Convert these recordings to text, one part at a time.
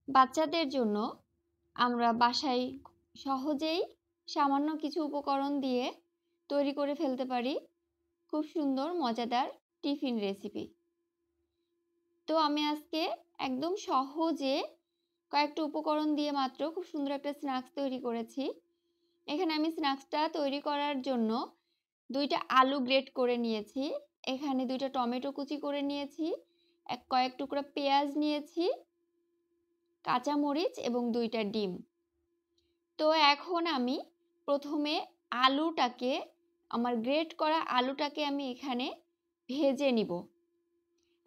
বাচ্চাদের জন্য আমরা বাসায় সহজেই সামান্য কিছু উপকরণ দিয়ে তৈরি করে ফেলতে পারি খুব সুন্দর মজাদার টিফিন রেসিপি। তো আমি আজকে একদম সহজে কয়েকটা উপকরণ দিয়ে মাত্র খুব সুন্দর একটা স্ন্যাক্স তৈরি করেছি। এখানে আমি স্ন্যাক্সটা তৈরি করার জন্য ২টা আলু গ্রেট করে নিয়েছি, এখানে ২টা টমেটো কুচি করে নিয়েছি, কয়েক টুকরা পেঁয়াজ নিয়েছি, কাঁচামরিচ এবং ২টা ডিম। তো এখন আমি প্রথমে আলুটাকে, আমার গ্রেট করা আলুটাকে আমি এখানে ভেজে নিব।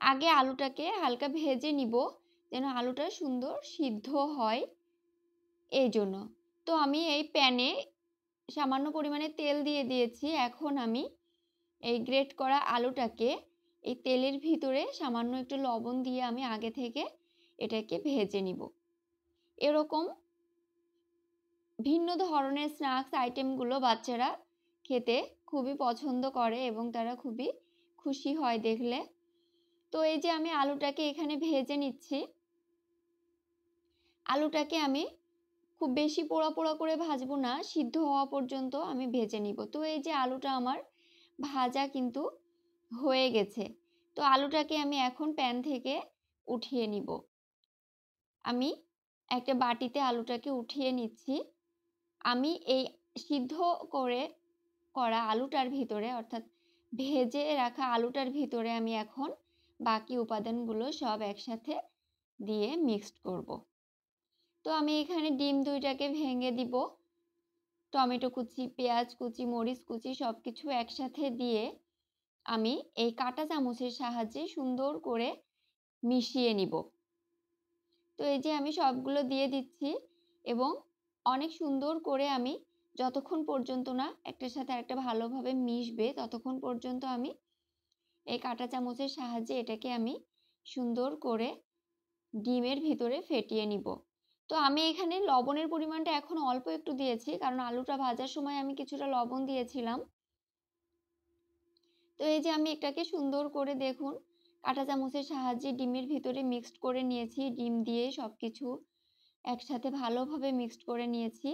আগে আলুটাকে হালকা ভেজে নিব যেন আলুটা সুন্দর সিদ্ধ হয় এই জন্য। তো আমি এই প্যানে সামান্য পরিমাণে তেল দিয়ে দিয়েছি। এখন আমি এই গ্রেট করা আলুটাকে এই তেলের ভিতরে সামান্য একটু লবণ দিয়ে আমি আগে থেকে এটাকে ভেজে নিব। এরকম ভিন্ন ধরনের স্ন্যাক্স আইটেমগুলো বাচ্চারা খেতে খুবই পছন্দ করে এবং তারা খুবই খুশি হয় দেখলে। তো এই যে আমি আলুটাকে এখানে ভেজে নিচ্ছি। আলুটাকে আমি খুব বেশি পোড়া পোড়া করে ভাজবো না, সিদ্ধ হওয়া পর্যন্ত আমি ভেজে নিব। তো এই যে আলুটা আমার ভাজা কিন্তু হয়ে গেছে। তো আলুটাকে আমি এখন প্যান থেকে উঠিয়ে নিব। আমি একটা বাটিতে আলুটাকে উঠিয়ে নিচ্ছি। আমি এই সিদ্ধ করা আলুটার ভিতরে, অর্থাৎ ভেজে রাখা আলুটার ভিতরে আমি এখন বাকি উপাদানগুলো সব একসাথে দিয়ে মিক্সড করব। তো আমি এখানে ডিম ২টাকে ভেঙে দিব, টমেটো কুচি, পেঁয়াজ কুচি, মরিচ কুচি সবকিছু একসাথে দিয়ে আমি এই কাঁটা চামচের সাহায্যে সুন্দর করে মিশিয়ে নিব। তো এই যে আমি সবগুলো দিয়ে দিচ্ছি এবং অনেক সুন্দর করে আমি যতক্ষণ পর্যন্ত না একটার সাথে আরেকটা ভালোভাবে মিশবে ততক্ষণ পর্যন্ত আমি এই কাঁটা চামচের সাহায্যে এটাকে আমি সুন্দর করে ডিমের ভিতরে ফেটিয়ে নিব। তো আমি এখানে লবণের পরিমাণটা এখন অল্প একটু দিয়েছি, কারণ আলুটা ভাজার সময় আমি কিছুটা লবণ দিয়েছিলাম। তো এই যে আমি এটাকে সুন্দর করে দেখুন কাঁটা চামচের সাহায্যে ডিমের ভিতরে মিক্সড করে নিয়েছি। ডিম দিয়ে সবকিছু একসাথে ভালোভাবে মিক্সড করে নিয়েছি।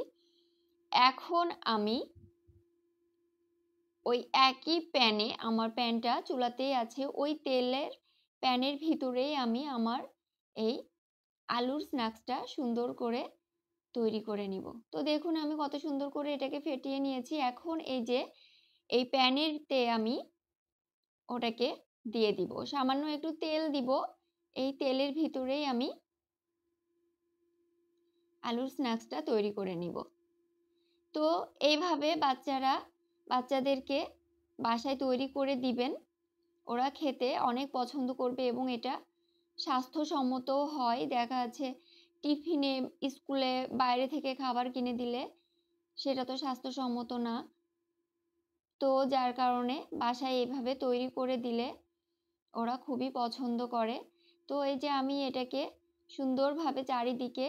এখন আমি ওই একই প্যানে, আমার প্যানটা চুলাতেই আছে, ওই তেলের প্যানের ভিতরেই আমি আমার এই আলুর স্ন্যাক্সটা সুন্দর করে তৈরি করে নিব। তো দেখুন আমি কত সুন্দর করে এটাকে ফেটিয়ে নিয়েছি। এখন এই যে এই প্যানেরতে আমি ওটাকে দিয়ে দিব, সামান্য একটু তেল দিব। এই তেলের ভিতরেই আমি আলুর স্ন্যাক্সটা তৈরি করে নিব। তো এইভাবে বাচ্চাদেরকে বাসায় তৈরি করে দিবেন, ওরা খেতে অনেক পছন্দ করবে এবং এটা স্বাস্থ্যসম্মতও হয়। দেখা যাচ্ছে টিফিনে, স্কুলে বাইরে থেকে খাবার কিনে দিলে সেটা তো স্বাস্থ্যসম্মত না। তো যার কারণে বাসায় এভাবে তৈরি করে দিলে ওরা খুবই পছন্দ করে। তো এই যে আমি এটাকে সুন্দরভাবে চারিদিকে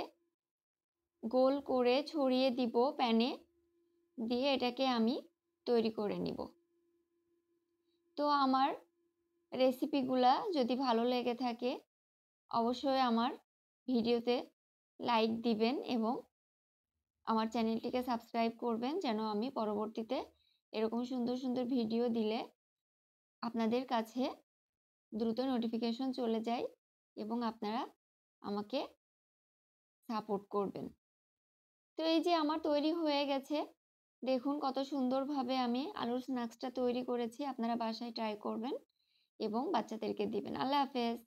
গোল করে ছড়িয়ে দিব প্যানে, দিয়ে এটাকে আমি তৈরি করে নিব। তো আমার রেসিপিগুলা যদি ভালো লেগে থাকে অবশ্যই আমার ভিডিওতে লাইক দিবেন এবং আমার চ্যানেলটিকে সাবস্ক্রাইব করবেন, যেন আমি পরবর্তীতে এরকম সুন্দর সুন্দর ভিডিও দিলে আপনাদের কাছে দ্রুত নোটিফিকেশন চলে যায় এবং আপনারা আমাকে সাপোর্ট করবেন। তো এই যে আমার তৈরি হয়ে গেছে, দেখুন কত সুন্দরভাবে আমি আলুর স্ন্যাক্সটা তৈরি করেছি। আপনারা বাসায় ট্রাই করবেন এবং বাচ্চাদেরকে দিবেন। আল্লাহ হাফেজ।